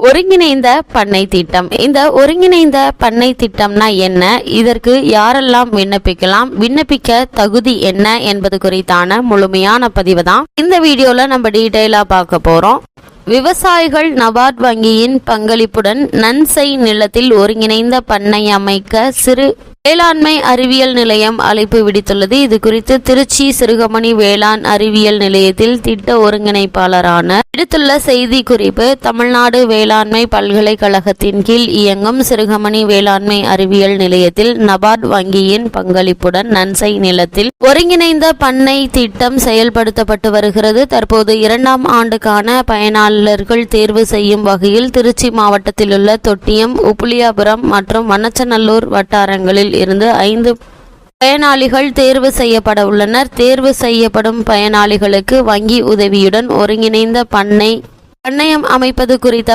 ஒருங்கிணைந்த பண்ணை திட்டம். இந்த ஒருங்கிணைந்த பண்ணை திட்டம்னா என்ன, இதற்கு யாரெல்லாம் விண்ணப்பிக்கலாம், விண்ணப்பிக்க தகுதி என்ன என்பது குறித்தான முழுமையான பதிவு தான் இந்த வீடியோல நம்ம டீடைலா பார்க்க போறோம். விவசாயிகள் நபார்ட் வங்கியின் பங்களிப்புடன் நன்செய் நிலத்தில் ஒருங்கிணைந்த பண்ணை அமைக்க சிறு வேளாண்மை அறிவியல் நிலையம் அழைப்பு விடுத்துள்ளது. இது குறித்து திருச்சி சிறுகமணி வேளாண் அறிவியல் நிலையத்தில் திட்ட ஒருங்கிணைப்பாளரான விடுத்துள்ள செய்தி குறிப்பு. தமிழ்நாடு வேளாண்மை பல்கலைக்கழகத்தின் கீழ் இயங்கும் சிறுகமணி வேளாண்மை அறிவியல் நிலையத்தில் நபார்ட் வங்கியின் பங்களிப்புடன் நன்செய் நிலத்தில் ஒருங்கிணைந்த பண்ணை திட்டம் செயல்படுத்தப்பட்டு வருகிறது. தற்போது 2ஆம் ஆண்டுக்கான பயனாளர்கள் தேர்வு செய்யும் வகையில் திருச்சி மாவட்டத்தில் உள்ள தொட்டியம், உப்புளியாபுரம் மற்றும் மண்ணச்சநல்லூர் வட்டாரங்களில் இருந்து 5 பயனாளிகள் தேர்வு செய்யப்பட உள்ளனர். தேர்வு செய்யப்படும் பயனாளிகளுக்கு வங்கி உதவியுடன் ஒருங்கிணைந்த பண்ணையம் அமைப்பது குறித்த